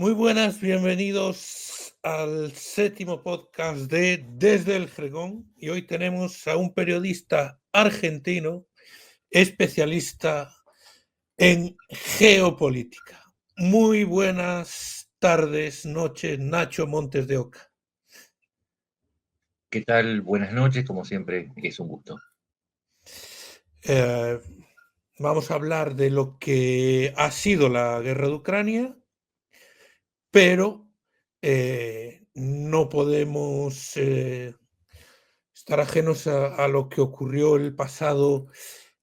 Muy buenas, bienvenidos al séptimo podcast de Desde el Fregón. Y hoy tenemos a un periodista argentino especialista en geopolítica. Muy buenas tardes, noches, Nacho Montes de Oca. ¿Qué tal? Buenas noches, como siempre, es un gusto. Eh, Vamos a hablar de lo que ha sido la guerra de Ucrania, pero no podemos estar ajenos a lo que ocurrió el pasado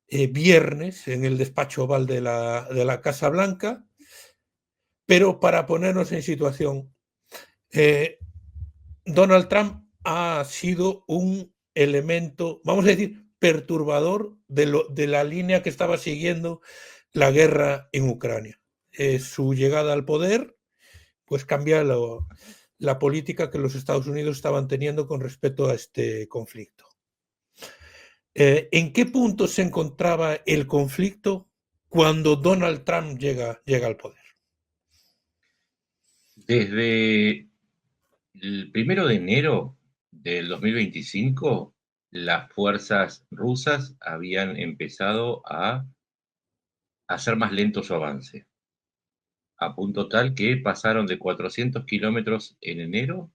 viernes en el despacho oval de la Casa Blanca, pero para ponernos en situación, eh, Donald Trump ha sido un elemento, vamos a decir, perturbador de la línea que estaba siguiendo la guerra en Ucrania. Su llegada al poder pues cambia la política que los Estados Unidos estaban teniendo con respecto a este conflicto. ¿En qué punto se encontraba el conflicto cuando Donald Trump llega al poder? Desde el 1 de enero del 2025, las fuerzas rusas habían empezado a hacer más lento su avance, a punto tal que pasaron de 400 kilómetros en enero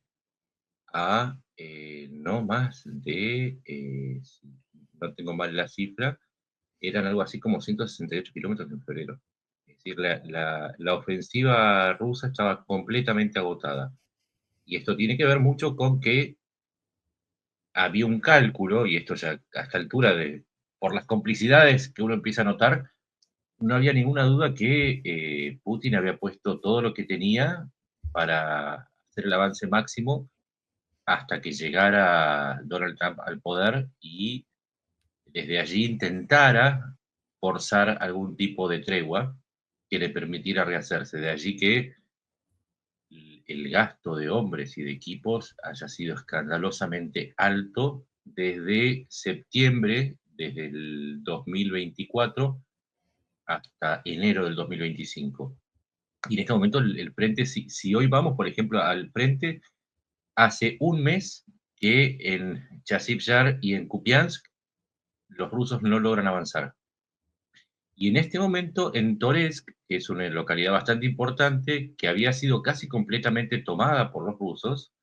a no más de, si no tengo mal la cifra, eran algo así como 168 kilómetros en febrero. Es decir, la ofensiva rusa estaba completamente agotada. Y esto tiene que ver mucho con que había un cálculo, y esto ya a esta altura, por las complicidades que uno empieza a notar, no había ninguna duda que Putin había puesto todo lo que tenía para hacer el avance máximo hasta que llegara Donald Trump al poder y desde allí intentara forzar algún tipo de tregua que le permitiera rehacerse. De allí que el gasto de hombres y de equipos haya sido escandalosamente alto desde septiembre, desde el 2024 hasta enero del 2025. Y en este momento el frente, si hoy vamos, por ejemplo, al frente, hace un mes que en Chasiv Yar y en Kupiansk los rusos no logran avanzar. Y en este momento en Toretsk, que es una localidad bastante importante, que había sido casi completamente tomada por los rusos,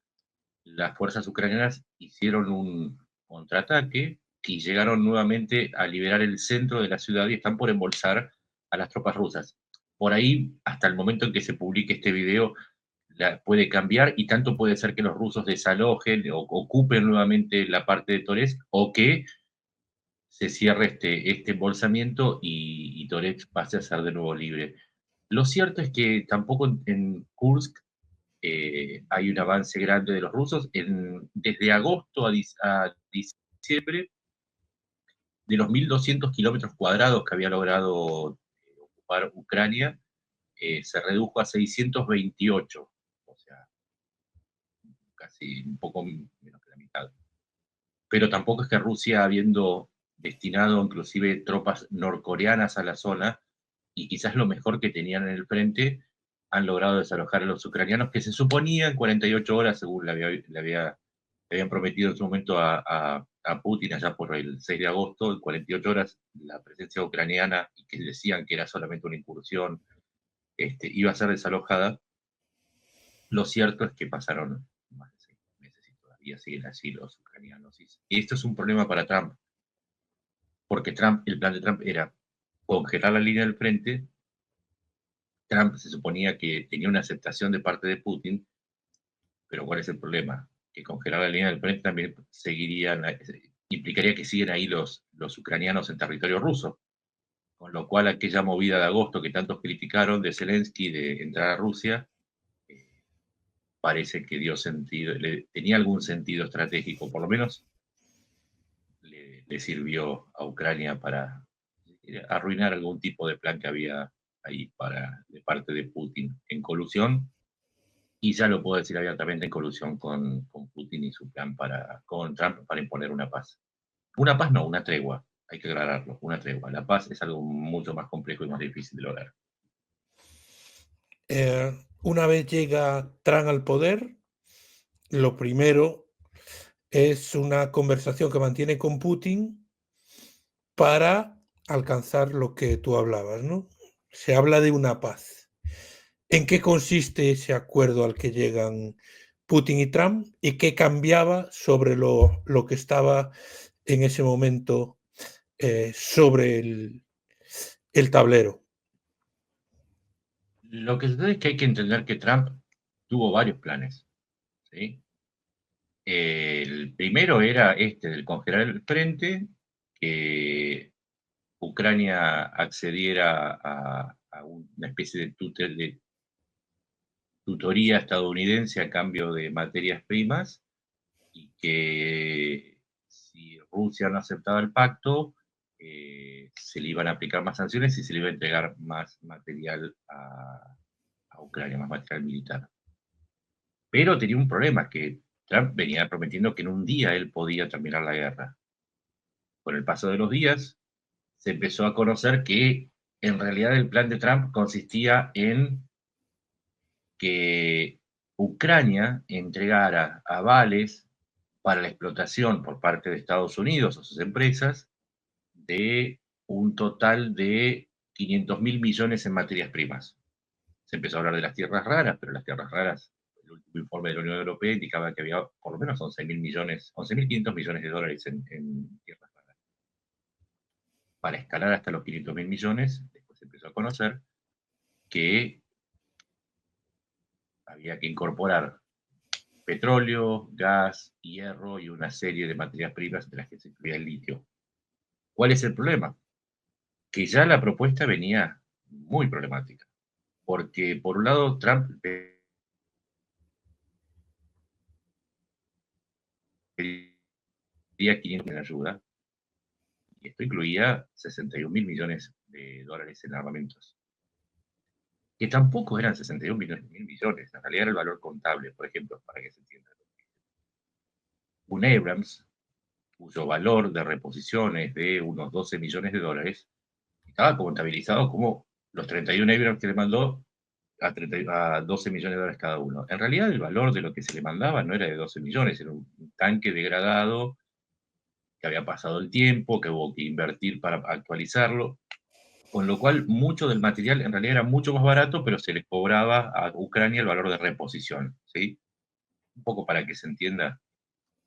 las fuerzas ucranianas hicieron un contraataque y llegaron nuevamente a liberar el centro de la ciudad y están por embolsar a las tropas rusas. Por ahí, hasta el momento en que se publique este video, puede cambiar y tanto puede ser que los rusos desalojen o ocupen nuevamente la parte de Toretsk o que se cierre este embolsamiento y Toretsk pase a ser de nuevo libre. Lo cierto es que tampoco en Kursk hay un avance grande de los rusos. Desde agosto a diciembre, de los 1.200 kilómetros cuadrados que había logrado ocupar Ucrania, se redujo a 628, o sea, casi un poco menos que la mitad. Pero tampoco es que Rusia, habiendo destinado inclusive tropas norcoreanas a la zona, y quizás lo mejor que tenían en el frente, han logrado desalojar a los ucranianos, que se suponía en 48 horas, según le habían prometido en su momento a Putin allá por el 6 de agosto, en 48 horas la presencia ucraniana, y que decían que era solamente una incursión, iba a ser desalojada. Lo cierto es que pasaron más de 6 meses y todavía siguen así los ucranianos. Y esto es un problema para Trump, porque el plan de Trump era congelar la línea del frente. Trump se suponía que tenía una aceptación de parte de Putin, pero ¿cuál es el problema? Que congelar la línea del frente también implicaría que siguen ahí los ucranianos en territorio ruso, con lo cual aquella movida de agosto que tantos criticaron de Zelensky de entrar a Rusia, eh, parece que dio sentido, tenía algún sentido estratégico, por lo menos le sirvió a Ucrania para arruinar algún tipo de plan que había ahí de parte de Putin en colusión, y ya lo puedo decir abiertamente, en colusión con Putin y su plan con Trump para imponer una paz. Una paz no, una tregua, hay que aclararlo, una tregua. La paz es algo mucho más complejo y más difícil de lograr. una vez llega Trump al poder, lo primero es una conversación que mantiene con Putin para alcanzar lo que tú hablabas, ¿no? Se habla de una paz. ¿En qué consiste ese acuerdo al que llegan Putin y Trump y qué cambiaba sobre lo que estaba en ese momento sobre el tablero? Lo que sucede es que hay que entender que Trump tuvo varios planes, ¿sí? El primero era este del congelar el frente, que Ucrania accediera a una especie de tutoría estadounidense a cambio de materias primas y que si Rusia no aceptaba el pacto, se le iban a aplicar más sanciones y se le iba a entregar más material a Ucrania, más material militar. Pero tenía un problema, que Trump venía prometiendo que en un día él podía terminar la guerra. Con el paso de los días, se empezó a conocer que en realidad el plan de Trump consistía en que Ucrania entregara avales para la explotación por parte de Estados Unidos o sus empresas de un total de 500.000 millones en materias primas. Se empezó a hablar de las tierras raras, pero las tierras raras, el último informe de la Unión Europea indicaba que había por lo menos 11.000 millones, 11.500 millones de dólares en tierras raras. Para escalar hasta los 500.000 millones, después se empezó a conocer que había que incorporar petróleo, gas, hierro y una serie de materias primas entre las que se incluía el litio. ¿Cuál es el problema? Que ya la propuesta venía muy problemática, porque por un lado Trump pedía 500 en ayuda, y esto incluía 61.000 millones de dólares en armamentos, que tampoco eran 61 mil millones, en realidad era el valor contable, por ejemplo, para que se entienda. Un Abrams, cuyo valor de reposición es de unos 12 millones de dólares, estaba contabilizado como los 31 Abrams que le mandó a 12 millones de dólares cada uno. En realidad el valor de lo que se le mandaba no era de 12 millones, era un tanque degradado, que había pasado el tiempo, que hubo que invertir para actualizarlo, con lo cual mucho del material en realidad era mucho más barato, pero se le cobraba a Ucrania el valor de reposición, ¿sí? Un poco para que se entienda,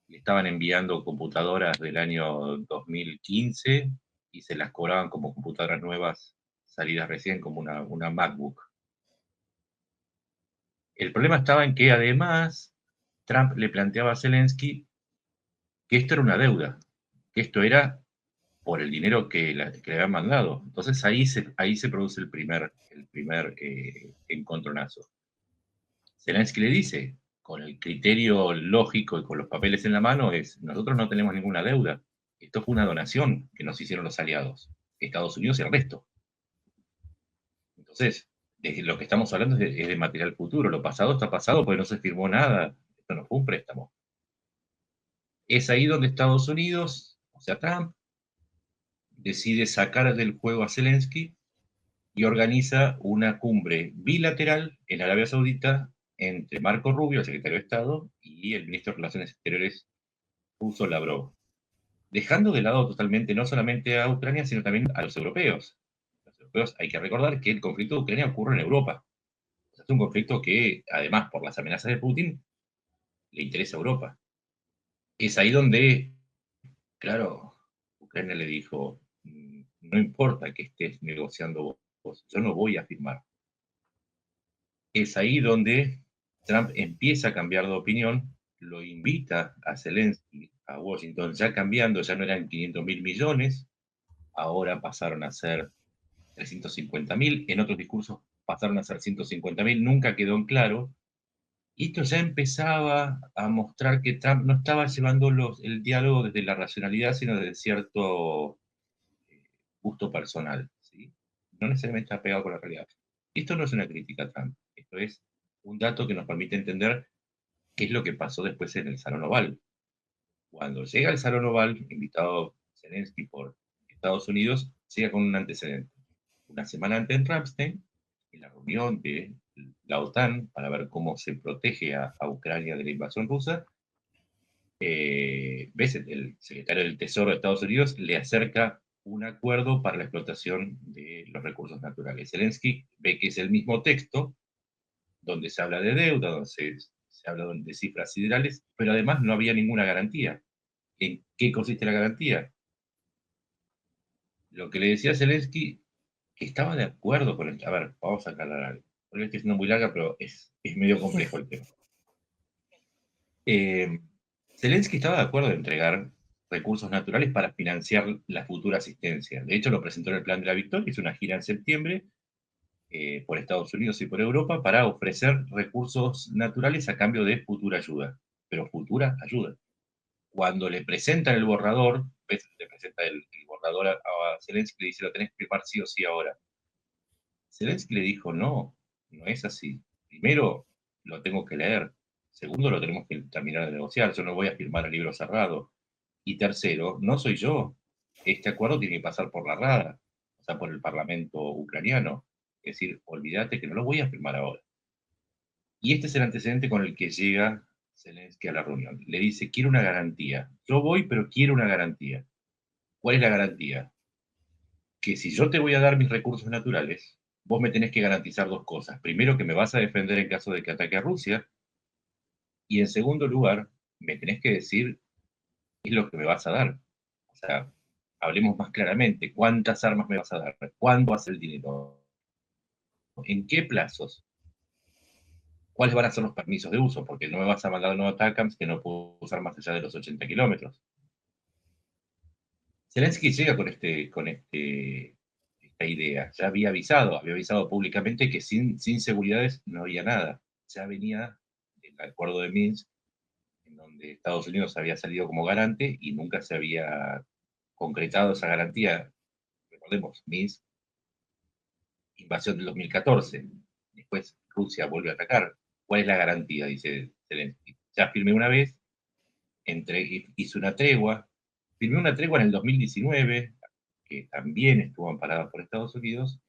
le estaban enviando computadoras del año 2015 y se las cobraban como computadoras nuevas salidas recién, como una MacBook. El problema estaba en que además Trump le planteaba a Zelensky que esto era una deuda, que esto era por el dinero que le habían mandado. Entonces ahí se produce el primer encontronazo. Zelensky le dice, con el criterio lógico y con los papeles en la mano, nosotros no tenemos ninguna deuda. Esto fue una donación que nos hicieron los aliados, Estados Unidos y el resto. Entonces, de lo que estamos hablando es de material futuro. Lo pasado está pasado porque no se firmó nada. Esto no fue un préstamo. Es ahí donde Estados Unidos, o sea, Trump, decide sacar del juego a Zelensky y organiza una cumbre bilateral en Arabia Saudita entre Marco Rubio, el secretario de Estado, y el ministro de Relaciones Exteriores ruso Lavrov, dejando de lado totalmente no solamente a Ucrania, sino también a los europeos. Los europeos, hay que recordar que el conflicto de Ucrania ocurre en Europa. O sea, es un conflicto que, además, por las amenazas de Putin, le interesa a Europa. Es ahí donde, claro, Ucrania le dijo, no importa que estés negociando vos, yo no voy a firmar. Es ahí donde Trump empieza a cambiar de opinión, lo invita a Zelensky a Washington, ya cambiando, ya no eran 500.000 millones, ahora pasaron a ser 350.000, en otros discursos pasaron a ser 150.000, nunca quedó en claro. Y esto ya empezaba a mostrar que Trump no estaba llevando el diálogo desde la racionalidad, sino desde cierto gusto personal, ¿sí? No necesariamente está pegado con la realidad. Esto no es una crítica a Trump, esto es un dato que nos permite entender qué es lo que pasó después en el Salón Oval. Cuando llega al Salón Oval, invitado Zelensky por Estados Unidos, llega con un antecedente. Una semana antes en Ramstein, en la reunión de la OTAN para ver cómo se protege a Ucrania de la invasión rusa. ¿Ves? El secretario del Tesoro de Estados Unidos le acerca un acuerdo para la explotación de los recursos naturales. Zelensky ve que es el mismo texto, donde se habla de deuda, donde se habla de cifras siderales, pero además no había ninguna garantía. ¿En qué consiste la garantía? Lo que le decía Zelensky, que estaba de acuerdo con el... A ver, vamos a aclarar algo. Porque estoy siendo muy larga, pero es medio complejo el tema. Zelensky estaba de acuerdo en entregar recursos naturales para financiar la futura asistencia. De hecho, lo presentó en el Plan de la Victoria, que es una gira en septiembre por Estados Unidos y por Europa para ofrecer recursos naturales a cambio de futura ayuda. Pero futura ayuda. Cuando le presentan el borrador, ¿ves? Le presenta el borrador a Zelensky y le dice, lo tenés que firmar sí o sí ahora. Zelensky le dijo, no, no es así. Primero, lo tengo que leer. Segundo, lo tenemos que terminar de negociar. Yo no voy a firmar el libro cerrado. Y tercero, no soy yo. Este acuerdo tiene que pasar por la Rada, o sea, por el Parlamento ucraniano. Es decir, olvídate que no lo voy a firmar ahora. Y este es el antecedente con el que llega Zelensky a la reunión. Le dice, quiero una garantía. Yo voy, pero quiero una garantía. ¿Cuál es la garantía? Que si yo te voy a dar mis recursos naturales, vos me tenés que garantizar dos cosas. Primero, que me vas a defender en caso de que ataque a Rusia. Y en segundo lugar, me tenés que decir qué es lo que me vas a dar. O sea, hablemos más claramente. ¿Cuántas armas me vas a dar? ¿Cuándo hace el dinero? ¿En qué plazos? ¿Cuáles van a ser los permisos de uso? Porque no me vas a mandar nuevos ATACMS que no puedo usar más allá de los 80 kilómetros. Zelensky llega esta idea. Ya había avisado públicamente que sin seguridades no había nada. Ya venía del acuerdo de Minsk, en donde Estados Unidos había salido como garante y nunca se había concretado esa garantía. Recordemos, Minsk, invasión del 2014. Después Rusia vuelve a atacar. ¿Cuál es la garantía? Dice Zelensky. Ya firmé una vez, hice una tregua. Firmé una tregua en el 2019, que también estuvo amparada por Estados Unidos.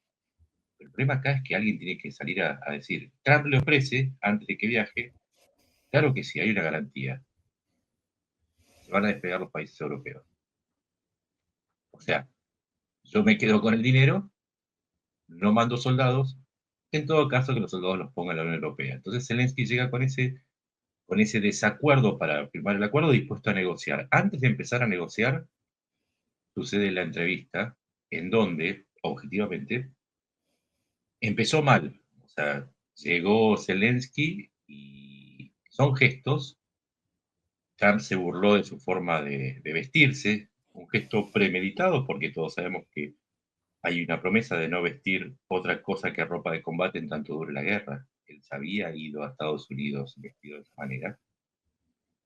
El problema acá es que alguien tiene que salir a decir, Trump le ofrece, antes de que viaje, claro que sí, hay una garantía. Se van a despegar los países europeos. O sea, yo me quedo con el dinero, no mando soldados, en todo caso que los soldados los ponga la Unión Europea. Entonces Zelensky llega con ese desacuerdo para firmar el acuerdo, dispuesto a negociar. Antes de empezar a negociar, sucede la entrevista en donde, objetivamente, empezó mal. O sea, llegó Zelensky y son gestos. Trump se burló de su forma de vestirse, un gesto premeditado porque todos sabemos que hay una promesa de no vestir otra cosa que ropa de combate en tanto dure la guerra. Él se había ido a Estados Unidos vestido de esa manera.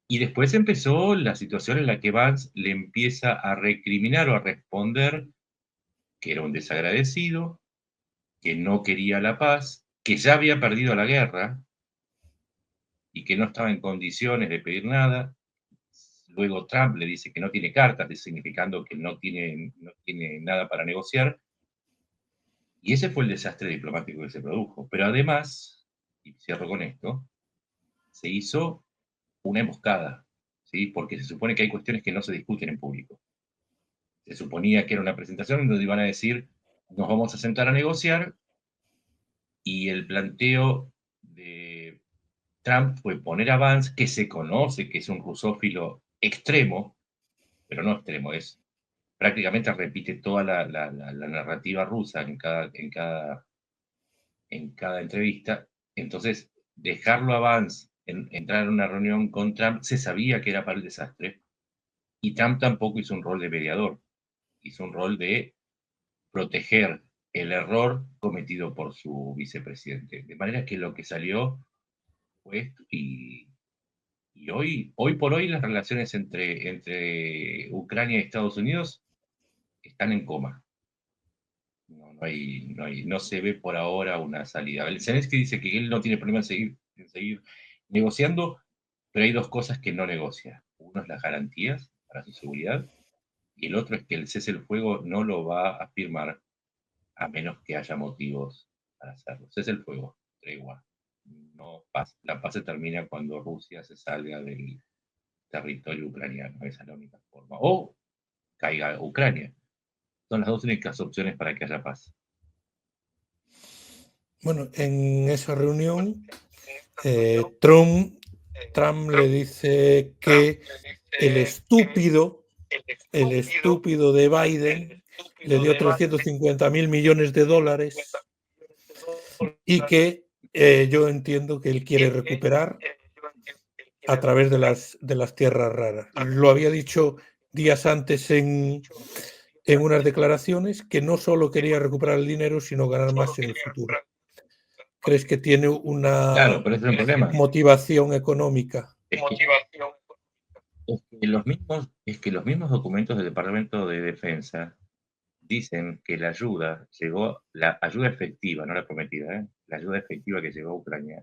Y después empezó la situación en la que Vance le empieza a recriminar o a responder que era un desagradecido, que no quería la paz, que ya había perdido la guerra y que no estaba en condiciones de pedir nada. Luego Trump le dice que no tiene cartas, significando que no tiene nada para negociar. Y ese fue el desastre diplomático que se produjo. Pero además, y cierro con esto, se hizo una emboscada, ¿sí? Porque se supone que hay cuestiones que no se discuten en público. Se suponía que era una presentación donde iban a decir, nos vamos a sentar a negociar, y el planteo de Trump fue poner a Vance, que se conoce que es un rusófilo extremo, pero no extremo, prácticamente repite toda la narrativa rusa en cada entrevista. Entonces, dejarlo a Vance entrar en una reunión con Trump, se sabía que era para el desastre, y Trump tampoco hizo un rol de mediador, hizo un rol de proteger el error cometido por su vicepresidente. De manera que lo que salió fue esto, y hoy por hoy las relaciones entre Ucrania y Estados Unidos están en coma. No se ve por ahora una salida. El Zelensky dice que él no tiene problema en seguir negociando, pero hay dos cosas que no negocia. Uno es las garantías para su seguridad, y el otro es que el cese el fuego no lo va a firmar a menos que haya motivos para hacerlo. Cese el fuego, tregua. no paz. La paz se termina cuando Rusia se salga del territorio ucraniano. Esa es la única forma. O caiga Ucrania. Son las dos únicas opciones para que haya paz. Bueno, en esa reunión, Trump le dice que el estúpido, el estúpido de Biden le dio 350.000 millones de dólares y que yo entiendo que él quiere recuperar a través de las tierras raras. Lo había dicho días antes en unas declaraciones que no solo quería recuperar el dinero, sino ganar más en el futuro. ¿Crees que tiene Claro, una pero ese es el problema. motivación económica? Es que los mismos documentos del Departamento de Defensa dicen que la ayuda llegó, la ayuda efectiva, no la prometida, la ayuda efectiva que llegó a Ucrania,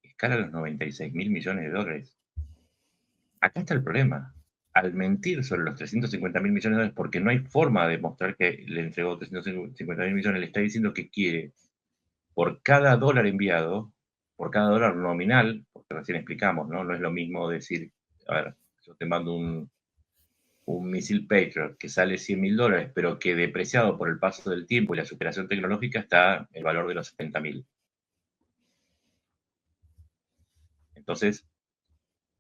escala los 96.000 millones de dólares. Acá está el problema. Al mentir sobre los 350.000 millones de dólares, porque no hay forma de mostrar que le entregó 350.000 millones, le está diciendo que quiere, por cada dólar enviado, por cada dólar nominal, porque recién explicamos, ¿no? No es lo mismo decir, a ver, yo te mando un misil Patriot que sale 100.000 dólares, pero que depreciado por el paso del tiempo y la superación tecnológica está el valor de los 70.000. Entonces,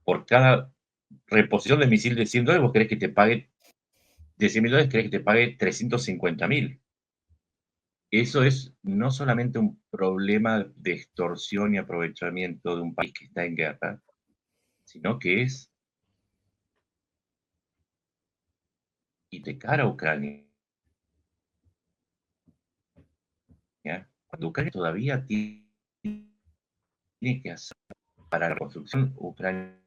por cada reposición de misil de 100 dólares, vos querés que te pague, de 100.000 dólares, querés que te pague 350.000. Eso es no solamente un problema de extorsión y aprovechamiento de un país que está en guerra, sino que es y de cara a Ucrania. Cuando Ucrania todavía tiene que hacer para la reconstrucción ucraniana,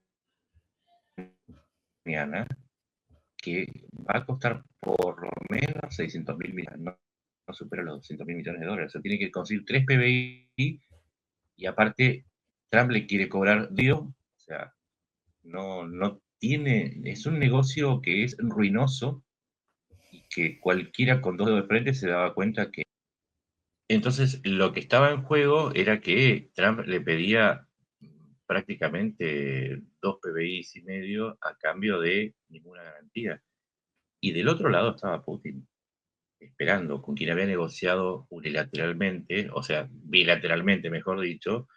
que va a costar por lo menos 600.000 millones, no supera los 200.000 millones de dólares. O sea, tiene que conseguir 3 PBI y aparte Trump le quiere cobrar Dios, o sea, no tiene, es un negocio que es ruinoso y que cualquiera con dos dedos de frente se daba cuenta que. Entonces, lo que estaba en juego era que Trump le pedía prácticamente 2 PBI y medio a cambio de ninguna garantía. Y del otro lado estaba Putin, esperando, con quien había negociado unilateralmente, o sea, bilateralmente, mejor dicho,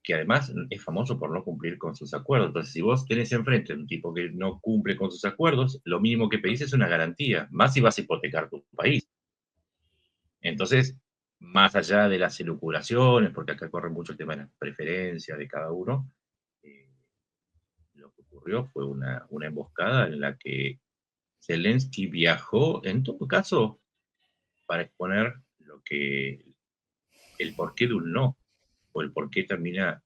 que además es famoso por no cumplir con sus acuerdos. Entonces, si vos tenés enfrente un tipo que no cumple con sus acuerdos, lo mínimo que pedís es una garantía, más si vas a hipotecar tu país. Entonces, más allá de las elucubraciones, porque acá corre mucho el tema de las preferencias de cada uno, eh, lo que ocurrió fue una emboscada en la que Zelensky viajó, en todo caso, para exponer el porqué de un no, o el porqué termina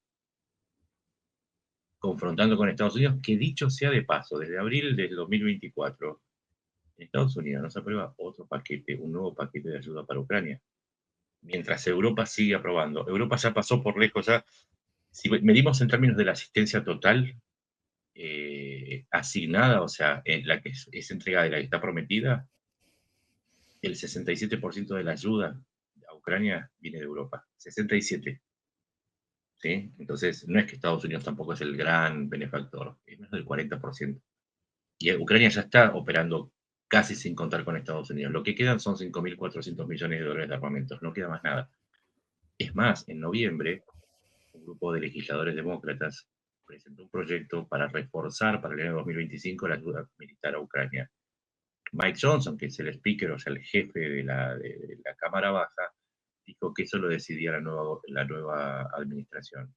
confrontando con Estados Unidos, que dicho sea de paso, desde abril del 2024, en Estados Unidos no se aprueba otro paquete, un nuevo paquete de ayuda para Ucrania, mientras Europa sigue aprobando. Europa ya pasó por lejos, ya, si medimos en términos de la asistencia total asignada, o sea, en la que es entregada y la que está prometida, el 67% de la ayuda a Ucrania viene de Europa. 67%. ¿Sí? Entonces, no es que Estados Unidos tampoco es el gran benefactor, es menos del 40%. Y Ucrania ya está operando casi sin contar con Estados Unidos. Lo que quedan son 5.400 millones de dólares de armamentos, no queda más nada. Es más, en noviembre, un grupo de legisladores demócratas presentó un proyecto para reforzar para el año 2025 la ayuda militar a Ucrania. Mike Johnson, que es el speaker, o sea, el jefe de la Cámara Baja, dijo que eso lo decidía la nueva administración.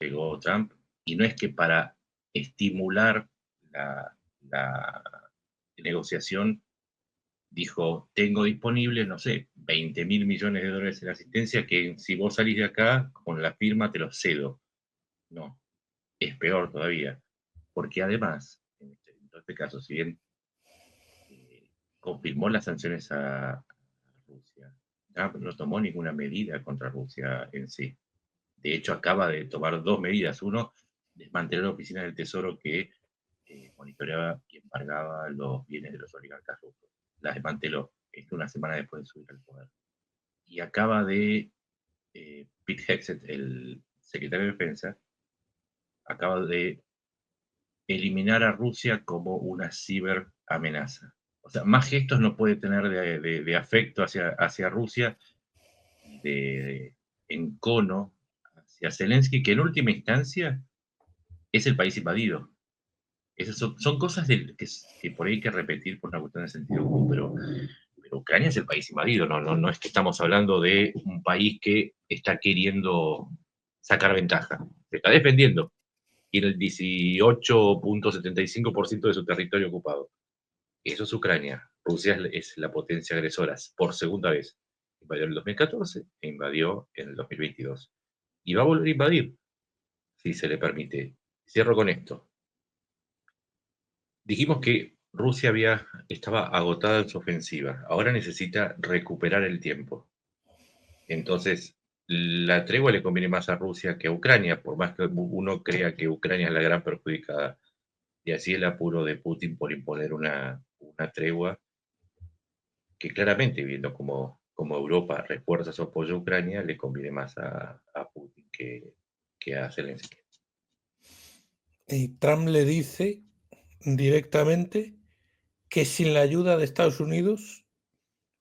Llegó Trump, y no es que para estimular la negociación dijo, tengo disponible, no sé, 20.000 millones de dólares en asistencia que si vos salís de acá con la firma te los cedo. No, es peor todavía, porque además, en todo este caso, si bien confirmó las sanciones a Rusia, Trump no tomó ninguna medida contra Rusia en sí. De hecho, acaba de tomar dos medidas. Uno, desmantelar la oficina del Tesoro que monitoreaba y embargaba los bienes de los oligarcas rusos. La desmanteló, esto una semana después de subir al poder. Y acaba de Pete Hegseth, el secretario de Defensa, acaba de eliminar a Rusia como una ciberamenaza. O sea, más gestos no puede tener de afecto hacia Rusia y de encono hacia Zelensky, que en última instancia es el país invadido. Esas son cosas que por ahí hay que repetir por una cuestión de sentido común, pero Ucrania es el país invadido, no es que estamos hablando de un país que está queriendo sacar ventaja, se está defendiendo, tiene el 18,75% de su territorio ocupado. Eso es Ucrania. Rusia es la potencia agresora por segunda vez. Invadió en el 2014 e invadió en el 2022. Y va a volver a invadir, si se le permite. Cierro con esto. Dijimos que Rusia estaba agotada en su ofensiva. Ahora necesita recuperar el tiempo. Entonces, la tregua le conviene más a Rusia que a Ucrania, por más que uno crea que Ucrania es la gran perjudicada. Y así el apuro de Putin por imponer una tregua que claramente, viendo como Europa refuerza su apoyo a Ucrania, le conviene más a Putin que a Zelensky. Y Trump le dice directamente que sin la ayuda de Estados Unidos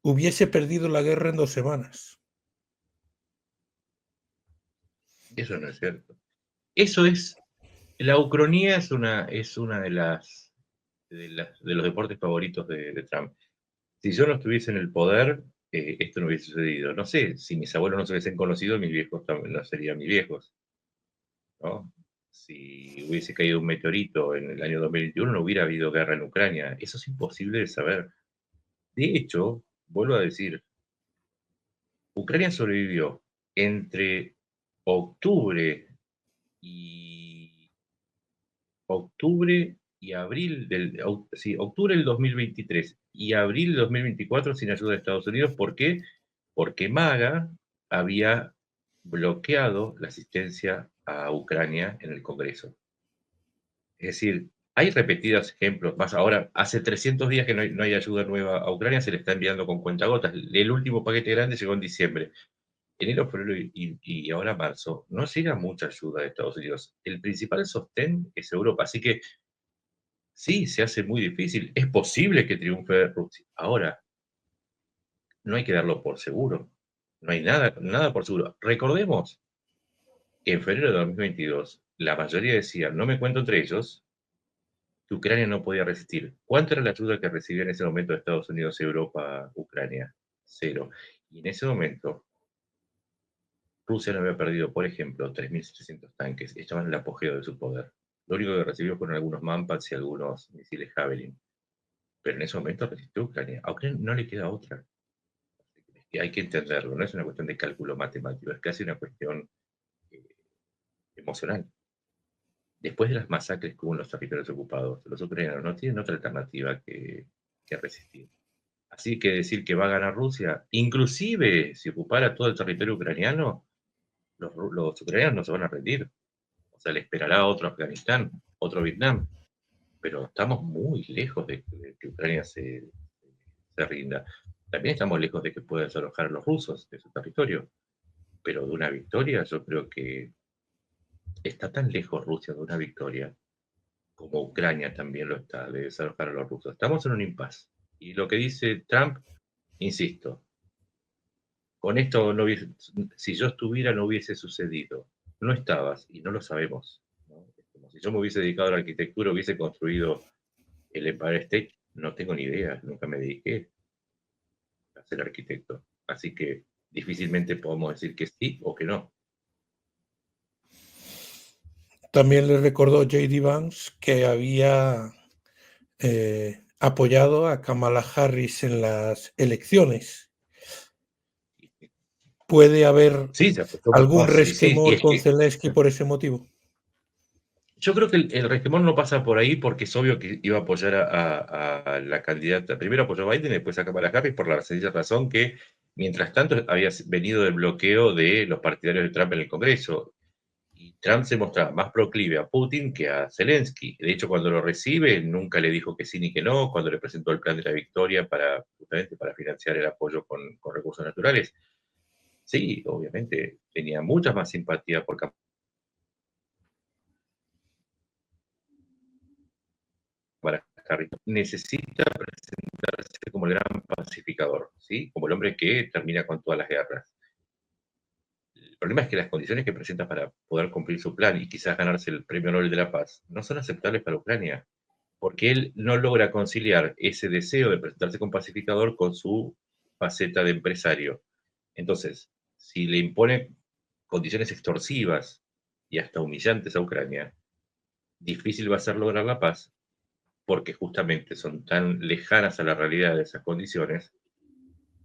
hubiese perdido la guerra en 2 semanas. Eso no es cierto. Eso es, la ucronía es una de los deportes favoritos de Trump. Si yo no estuviese en el poder, esto no hubiese sucedido. No sé, si mis abuelos no se hubiesen conocido, mis viejos también no serían mis viejos, ¿no? Si hubiese caído un meteorito en el año 2021, no hubiera habido guerra en Ucrania. Eso es imposible de saber. De hecho, vuelvo a decir, Ucrania sobrevivió entre octubre y abril octubre del 2023 y abril del 2024 sin ayuda de Estados Unidos. ¿Por qué? Porque MAGA había bloqueado la asistencia a Ucrania en el Congreso. Es decir, hay repetidos ejemplos más. Ahora, hace 300 días que no hay ayuda nueva a Ucrania, se le está enviando con cuentagotas. El último paquete grande llegó en diciembre. Enero, febrero y ahora marzo, no llega mucha ayuda de Estados Unidos. El principal sostén es Europa. Así que sí, se hace muy difícil. Es posible que triunfe Rusia. Ahora, no hay que darlo por seguro. No hay nada por seguro. Recordemos que en febrero de 2022 la mayoría decía, no me cuento entre ellos, que Ucrania no podía resistir. ¿Cuánta era la ayuda que recibía en ese momento de Estados Unidos, Europa, Ucrania? Cero. Y en ese momento, Rusia no había perdido, por ejemplo, 3.700 tanques. Estaban en el apogeo de su poder. Lo único que recibió fueron algunos Manpads y algunos misiles Javelin. Pero en ese momento resistió Ucrania. A Ucrania no le queda otra. Hay que entenderlo. No es una cuestión de cálculo matemático, es casi una cuestión eh, emocional. Después de las masacres que hubo en los territorios ocupados, los ucranianos no tienen otra alternativa que resistir. Así que decir que va a ganar Rusia, inclusive si ocupara todo el territorio ucraniano, los ucranianos no se van a rendir. O sea, le esperará otro Afganistán, otro Vietnam, pero estamos muy lejos de que Ucrania se rinda. También estamos lejos de que pueda desalojar a los rusos de su territorio, pero de una victoria yo creo que está tan lejos Rusia de una victoria como Ucrania también lo está, de desalojar a los rusos. Estamos en un impasse. Y lo que dice Trump, insisto, con esto no hubiese, si yo estuviera no hubiese sucedido. No estabas y no lo sabemos, ¿no? Es como si yo me hubiese dedicado a la arquitectura, hubiese construido el Empire State, no tengo ni idea, nunca me dediqué a ser arquitecto. Así que difícilmente podemos decir que sí o que no. También le recordó J.D. Vance que había apoyado a Kamala Harris en las elecciones. ¿Puede haber Sí, se apoyó algún sí, sí, y resquemor es con que Zelensky por ese motivo? yo creo que el resquemor no pasa por ahí porque es obvio que iba a apoyar a la candidata. Primero apoyó a Biden y después a Kamala Harris por la sencilla razón que, mientras tanto, había venido del bloqueo de los partidarios de Trump en el Congreso. Y Trump se mostraba más proclive a Putin que a Zelensky. De hecho, cuando lo recibe, nunca le dijo que sí ni que no, cuando le presentó el plan de la victoria justamente para financiar el apoyo con recursos naturales. Sí, obviamente, tenía mucha más simpatía por Cámara Harris. Necesita presentarse como el gran pacificador, ¿sí? Como el hombre que termina con todas las guerras. El problema es que las condiciones que presenta para poder cumplir su plan y quizás ganarse el Premio Nobel de la Paz no son aceptables para Ucrania, porque él no logra conciliar ese deseo de presentarse como pacificador con su faceta de empresario. Entonces, si le impone condiciones extorsivas y hasta humillantes a Ucrania, difícil va a ser lograr la paz, porque justamente son tan lejanas a la realidad de esas condiciones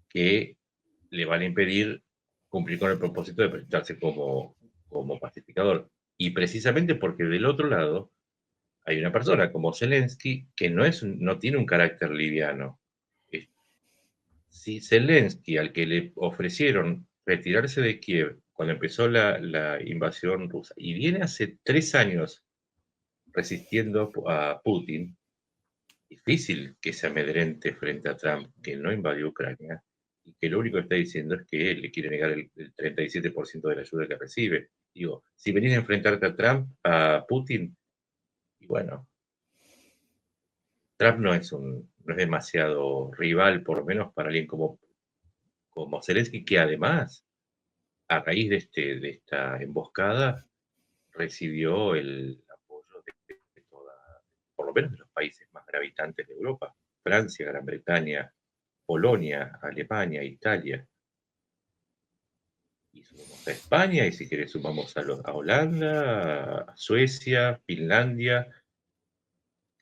que le van a impedir cumplir con el propósito de presentarse como pacificador. Y precisamente porque del otro lado hay una persona como Zelensky que no tiene un carácter liviano. Si Zelensky, al que le ofrecieron retirarse de Kiev cuando empezó la invasión rusa, y viene hace 3 años resistiendo a Putin, difícil que se amedrente frente a Trump, que no invadió Ucrania, y que lo único que está diciendo es que él le quiere negar el 37% de la ayuda que recibe. Digo, si venís a enfrentarte a Trump, a Putin, y bueno, Trump no es demasiado rival, por lo menos para alguien como Zelensky, que además, a raíz de esta emboscada, recibió el apoyo de por lo menos de los países más gravitantes de Europa: Francia, Gran Bretaña, Polonia, Alemania, Italia. Y sumamos a España, y si querés sumamos a Holanda, a Suecia, Finlandia,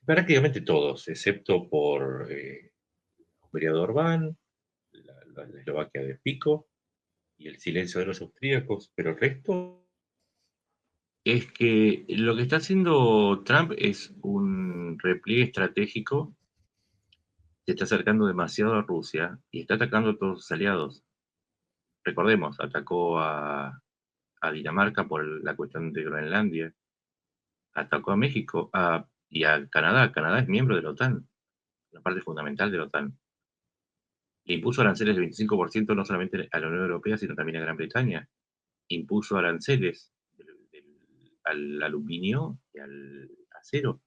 prácticamente todos, excepto por Hungría de Orbán, la Eslovaquia de Fico y el silencio de los austríacos, pero el resto es que lo que está haciendo Trump es un repliegue estratégico, se está acercando demasiado a Rusia y está atacando a todos sus aliados. Recordemos, atacó a Dinamarca por la cuestión de Groenlandia, atacó a México y a Canadá. Canadá es miembro de la OTAN, una parte fundamental de la OTAN. Le impuso aranceles del 25% no solamente a la Unión Europea, sino también a Gran Bretaña. Impuso aranceles al aluminio y al acero,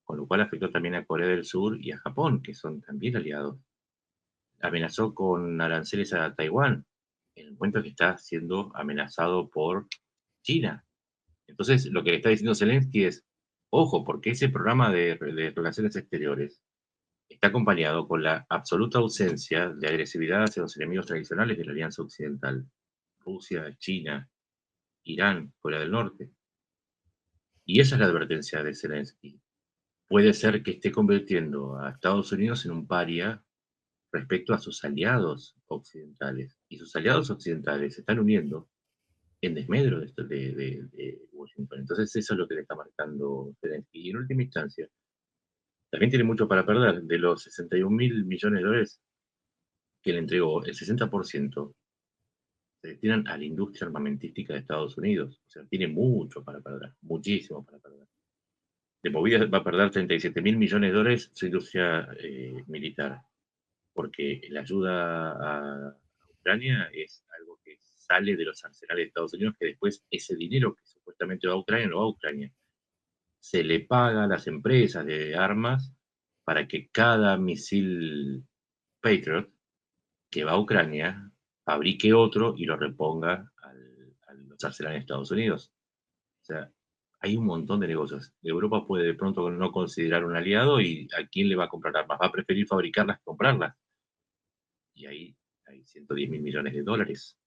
con lo cual afectó también a Corea del Sur y a Japón, que son también aliados. Amenazó con aranceles a Taiwán, en el momento que está siendo amenazado por China. Entonces, lo que le está diciendo Zelensky es, ojo, porque ese programa de relaciones exteriores está acompañado con la absoluta ausencia de agresividad hacia los enemigos tradicionales de la Alianza Occidental: Rusia, China, Irán, Corea del Norte. Y esa es la advertencia de Zelensky. Puede ser que esté convirtiendo a Estados Unidos en un paria respecto a sus aliados occidentales. Y sus aliados occidentales se están uniendo en desmedro de Washington. Entonces eso es lo que le está marcando Zelensky. Y en última instancia, también tiene mucho para perder. De los 61.000 millones de dólares que le entregó, el 60% se destinan a la industria armamentística de Estados Unidos. O sea, tiene mucho para perder, muchísimo para perder. De movida va a perder 37.000 millones de dólares su industria militar, porque la ayuda a Ucrania es algo que sale de los arsenales de Estados Unidos, que después ese dinero que supuestamente va a Ucrania no va a Ucrania. Se le paga a las empresas de armas para que cada misil Patriot que va a Ucrania fabrique otro y lo reponga a los arsenales de Estados Unidos. O sea, hay un montón de negocios. Europa puede de pronto no considerar un aliado, y ¿a quién le va a comprar armas? Va a preferir fabricarlas que comprarlas. Y ahí hay 110.000 millones de dólares.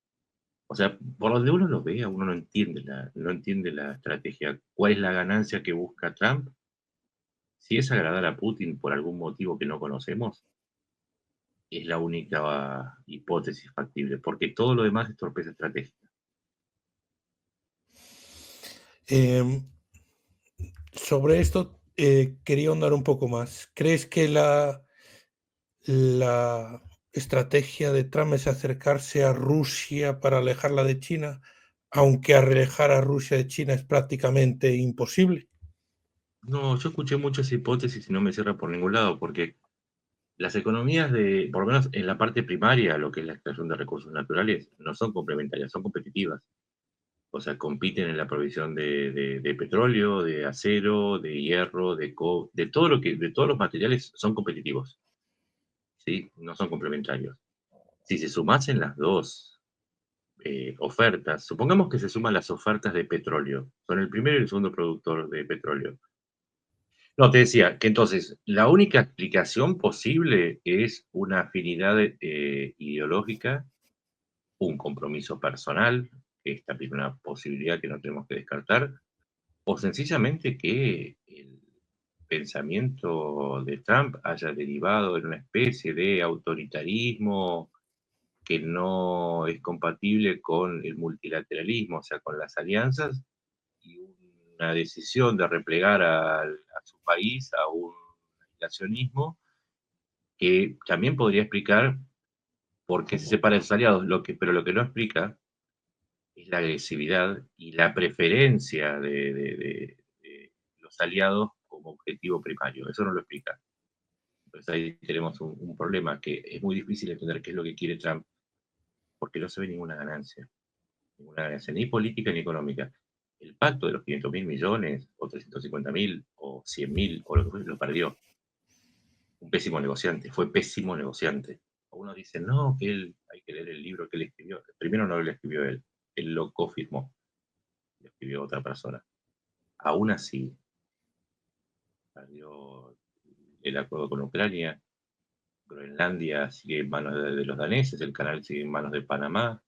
O sea, por donde uno lo vea, uno no entiende la estrategia. ¿Cuál es la ganancia que busca Trump? Si es agradar a Putin por algún motivo que no conocemos, es la única hipótesis factible, porque todo lo demás es torpeza estratégica. Em, Sobre esto quería ahondar un poco más. ¿Crees que la estrategia de Trump es acercarse a Rusia para alejarla de China, aunque alejar a Rusia de China es prácticamente imposible? No, yo escuché muchas hipótesis y no me cierra por ningún lado, porque Las economías por lo menos en la parte primaria, lo que es la extracción de recursos naturales, no son complementarias, son competitivas. O sea, compiten en la provisión de petróleo, de acero, de hierro, de todo de todos los materiales son competitivos, ¿sí? No son complementarios. Si se sumasen las dos ofertas, supongamos que se suman las ofertas de petróleo, son el primero y el segundo productor de petróleo. No, te decía que entonces la única explicación posible es una afinidad ideológica, un compromiso personal, que es también una posibilidad que no tenemos que descartar, o sencillamente que el pensamiento de Trump haya derivado en una especie de autoritarismo que no es compatible con el multilateralismo, o sea, con las alianzas, y una decisión de replegar a su país a un aislacionismo que también podría explicar por qué se separa de sus aliados, pero lo que no explica es la agresividad y la preferencia de los aliados como objetivo primario. Eso no lo explica. Entonces ahí tenemos un problema que es muy difícil entender qué es lo que quiere Trump, porque no se ve ninguna ganancia ni política ni económica. El pacto de los 500.000 millones, o 350.000, o 100.000, o lo que fuese, lo perdió. Un pésimo negociante, fue pésimo negociante. Uno dice, no, que él, hay que leer el libro que él escribió. Primero no lo escribió él lo cofirmó, lo escribió otra persona. Aún así, perdió el acuerdo con Ucrania, Groenlandia sigue en manos de los daneses, el canal sigue en manos de Panamá.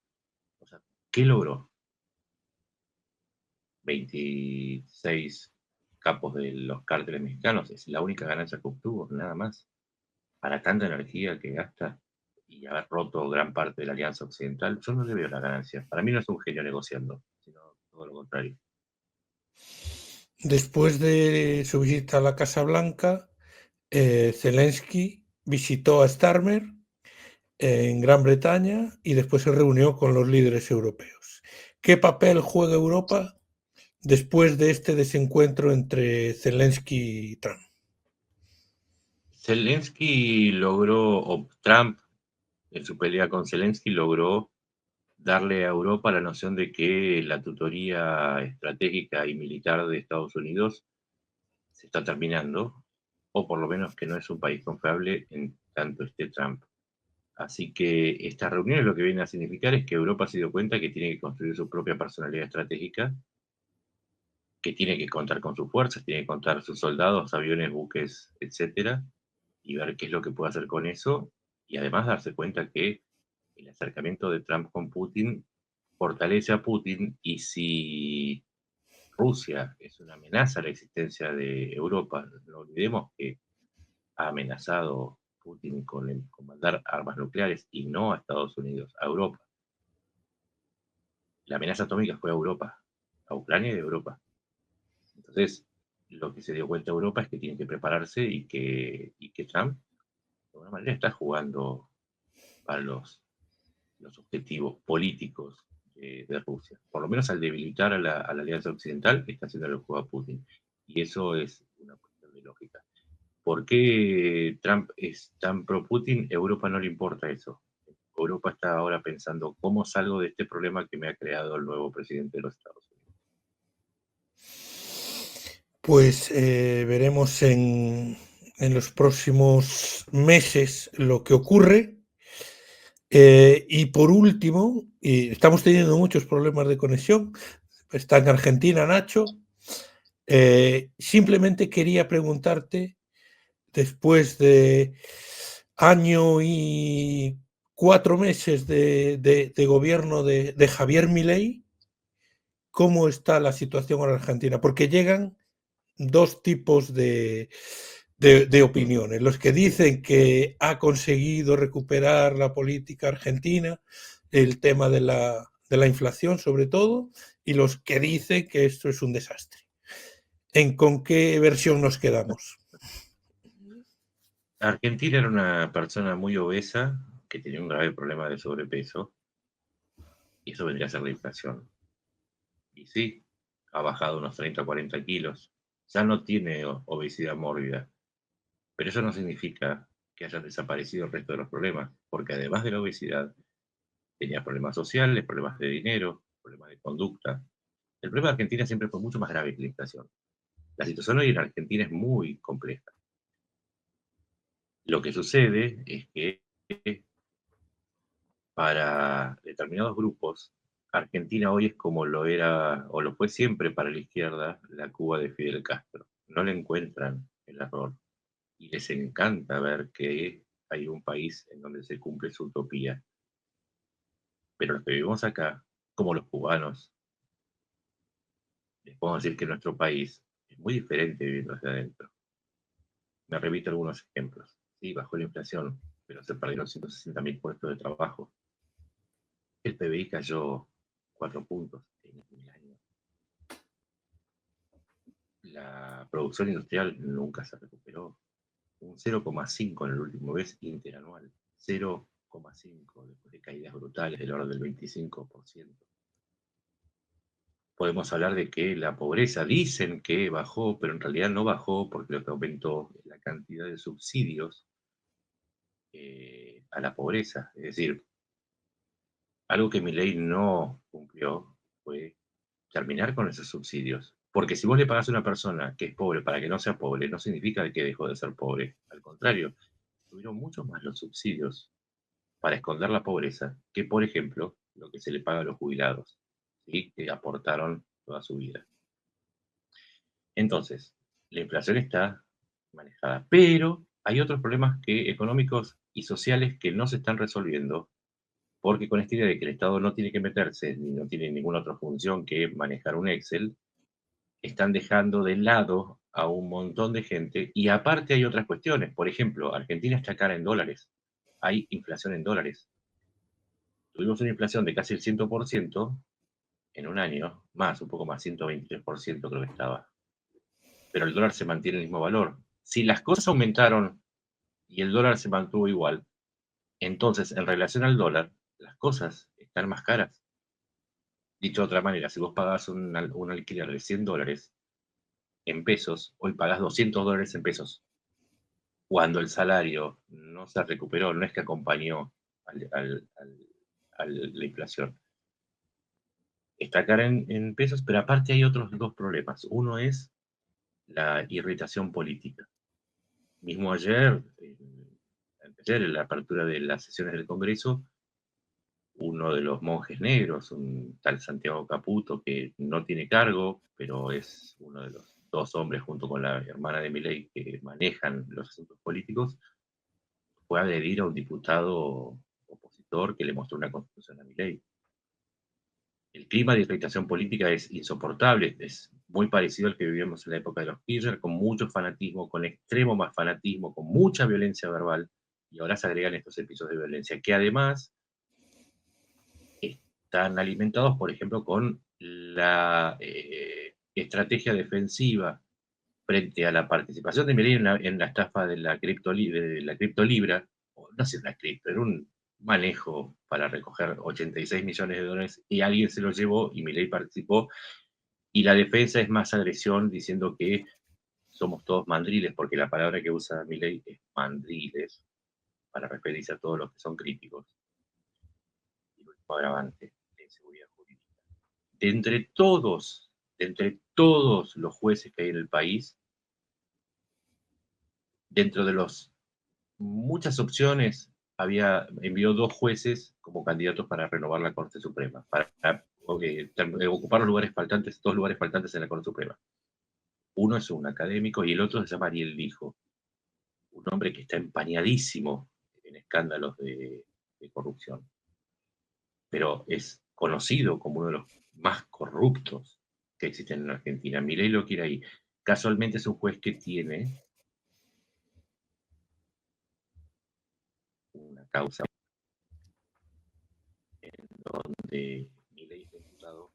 O sea, ¿qué logró? 26 capos de los cárteles mexicanos, es la única ganancia que obtuvo, nada más. Para tanta energía que gasta y haber roto gran parte de la Alianza Occidental, yo no le veo la ganancia. Para mí no es un genio negociando, sino todo lo contrario. Después de su visita a la Casa Blanca, Zelensky visitó a Starmer en Gran Bretaña y después se reunió con los líderes europeos. ¿Qué papel juega Europa después de este desencuentro entre Zelensky y Trump? Zelensky logró, o Trump en su pelea con Zelensky logró darle a Europa la noción de que la tutoría estratégica y militar de Estados Unidos se está terminando, o por lo menos que no es un país confiable en tanto esté Trump. Así que estas reuniones lo que vienen a significar es que Europa se dio cuenta que tiene que construir su propia personalidad estratégica, que tiene que contar con sus fuerzas, tiene que contar sus soldados, aviones, buques, etcétera, y ver qué es lo que puede hacer con eso, y además darse cuenta que el acercamiento de Trump con Putin fortalece a Putin, y si Rusia es una amenaza a la existencia de Europa, no olvidemos que ha amenazado Putin con mandar armas nucleares y no a Estados Unidos, a Europa. La amenaza atómica fue a Europa, a Ucrania y a Europa. Entonces, lo que se dio cuenta Europa es que tienen que prepararse y que Trump, de alguna manera, está jugando para los objetivos políticos de Rusia. Por lo menos al debilitar a la Alianza Occidental, está haciendo el juego a Putin. Y eso es una cuestión de lógica. ¿Por qué Trump es tan pro Putin? A Europa no le importa eso. Europa está ahora pensando cómo salgo de este problema que me ha creado el nuevo presidente de los Estados Unidos. Pues veremos en los próximos meses lo que ocurre. Y por último, y estamos teniendo muchos problemas de conexión, está en Argentina Nacho, simplemente quería preguntarte, después de año y 4 meses de gobierno de Javier Milei, ¿cómo está la situación en Argentina? Porque llegan dos tipos de opiniones. Los que dicen que ha conseguido recuperar la política argentina, el tema de la inflación sobre todo, y los que dicen que esto es un desastre. ¿Con qué versión nos quedamos? Argentina era una persona muy obesa que tenía un grave problema de sobrepeso, y eso vendría a ser la inflación. Y sí, ha bajado unos 30 o 40 kilos. Ya no tiene obesidad mórbida, pero eso no significa que hayan desaparecido el resto de los problemas, porque además de la obesidad, tenía problemas sociales, problemas de dinero, problemas de conducta. El problema de Argentina siempre fue mucho más grave que la inflación. La situación hoy en Argentina es muy compleja. Lo que sucede es que para determinados grupos, Argentina hoy es como lo era o lo fue siempre para la izquierda, la Cuba de Fidel Castro. No le encuentran el error y les encanta ver que hay un país en donde se cumple su utopía. Pero los que vivimos acá, como los cubanos, les puedo decir que nuestro país es muy diferente viviendo hacia adentro. Me repito algunos ejemplos. Sí, bajó la inflación, pero se perdieron 160.000 puestos de trabajo. El PBI cayó 4 puntos en 1.000 años. La producción industrial nunca se recuperó. Un 0,5 en el último mes interanual. 0,5 después de caídas brutales del orden del 25%. Podemos hablar de que la pobreza dicen que bajó, pero en realidad no bajó porque lo que aumentó es la cantidad de subsidios a la pobreza. Es decir, algo que Milei no cumplió fue terminar con esos subsidios. Porque si vos le pagás a una persona que es pobre para que no sea pobre, no significa que dejó de ser pobre. Al contrario, tuvieron mucho más los subsidios para esconder la pobreza que, por ejemplo, lo que se le paga a los jubilados, ¿sí? Que aportaron toda su vida. Entonces, la inflación está manejada, pero hay otros problemas económicos y sociales que no se están resolviendo, porque con esta idea de que el Estado no tiene que meterse, ni no tiene ninguna otra función que manejar un Excel, están dejando de lado a un montón de gente, y aparte hay otras cuestiones. Por ejemplo, Argentina está cara en dólares, hay inflación en dólares. Tuvimos una inflación de casi el 100% en un año, más, un poco más, 123% creo que estaba, pero el dólar se mantiene el mismo valor. Si las cosas aumentaron y el dólar se mantuvo igual, entonces en relación al dólar, las cosas están más caras. Dicho de otra manera, si vos pagás un alquiler de $100 en pesos, hoy pagás $200 en pesos. Cuando el salario no se recuperó, no es que acompañó a la inflación. Está cara en pesos, pero aparte hay otros dos problemas. Uno es la irritación política. Mismo ayer, en la apertura de las sesiones del Congreso, uno de los monjes negros, un tal Santiago Caputo, que no tiene cargo, pero es uno de los dos hombres junto con la hermana de Milei que manejan los asuntos políticos, fue a agredir a un diputado opositor que le mostró una constitución a Milei. El clima de irritación política es insoportable, es muy parecido al que vivíamos en la época de los Kirchner, con mucho fanatismo, con extremo más fanatismo, con mucha violencia verbal, y ahora se agregan estos episodios de violencia, que además están alimentados, por ejemplo, con la estrategia defensiva frente a la participación de Milei en la estafa de la criptolibra, o no sé, una cripto, era un manejo para recoger 86 millones de dólares y alguien se lo llevó y Milei participó, y la defensa es más agresión diciendo que somos todos mandriles, porque la palabra que usa Milei es mandriles, para referirse a todos los que son críticos. Y último agravante, la inseguridad jurídica. De entre todos los jueces que hay en el país, dentro de los muchas opciones, envió 2 jueces como candidatos para renovar la Corte Suprema, para ocupar los lugares faltantes, 2 lugares faltantes en la Corte Suprema. Uno es un académico y el otro se llama Ariel Lijo, un hombre que está empañadísimo en escándalos de corrupción, pero es conocido como uno de los más corruptos que existen en Argentina. Milei lo quiere ahí. Casualmente es un juez que tiene una causa en donde Milei está imputado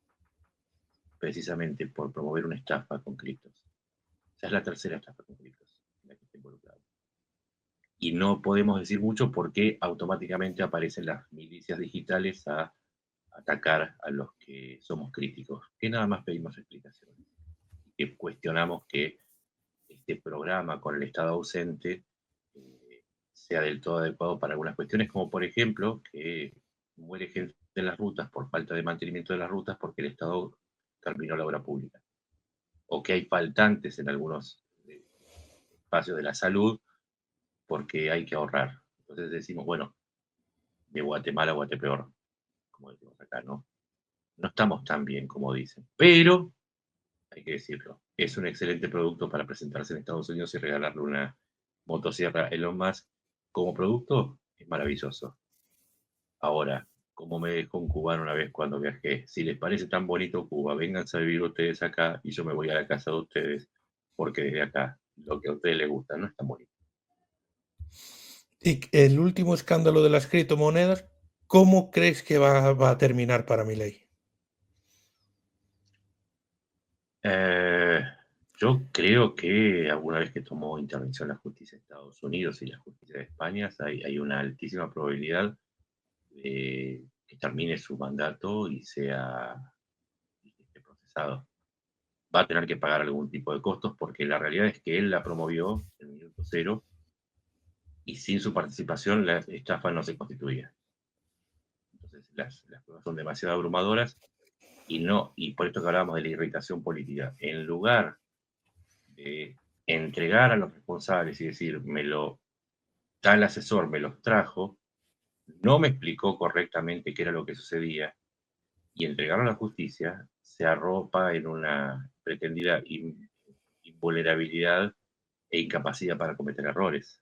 precisamente por promover una estafa con criptos. Esa es la tercera estafa con criptos en la que está involucrado. Y no podemos decir mucho porque automáticamente aparecen las milicias digitales a atacar a los que somos críticos, que nada más pedimos explicaciones, que cuestionamos que este programa con el Estado ausente sea del todo adecuado para algunas cuestiones, como por ejemplo que muere gente en las rutas por falta de mantenimiento de las rutas porque el Estado terminó la obra pública, o que hay faltantes en algunos espacios de la salud porque hay que ahorrar. Entonces decimos, bueno, de Guatemala a Guatepeor, como decimos acá, ¿no? No estamos tan bien como dicen, pero hay que decirlo, es un excelente producto para presentarse en Estados Unidos y regalarle una motosierra a Elon Musk. Como producto, es maravilloso. Ahora, como me dejó un cubano una vez cuando viajé, si les parece tan bonito Cuba, vénganse a vivir ustedes acá y yo me voy a la casa de ustedes, porque desde acá lo que a ustedes les gusta no es tan bonito. Y el último escándalo de las criptomonedas, ¿cómo crees que va a terminar para Milei? Eh, yo creo que alguna vez que tomó intervención la justicia de Estados Unidos y la justicia de España, hay una altísima probabilidad de que termine su mandato y sea esté procesado. Va a tener que pagar algún tipo de costos porque la realidad es que él la promovió en el minuto cero y sin su participación la estafa no se constituía. Entonces las pruebas son demasiado abrumadoras y por esto que hablábamos de la irritación política. En lugar de entregar a los responsables y decir, tal asesor me los trajo, no me explicó correctamente qué era lo que sucedía, y entregarlo a la justicia se arropa en una pretendida invulnerabilidad e incapacidad para cometer errores.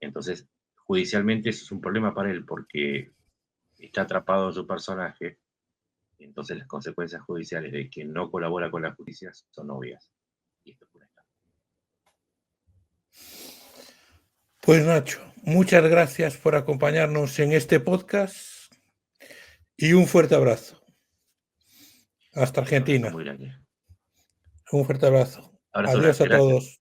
Entonces, judicialmente eso es un problema para él porque está atrapado en su personaje, entonces las consecuencias judiciales de que no colabora con la justicia son obvias. Y esto es una estafa. Pues Nacho, muchas gracias por acompañarnos en este podcast y un fuerte abrazo. Hasta Un abrazo Argentina. muy grande. Un fuerte abrazo. Abrazo Adiós grande, a gracias. todos.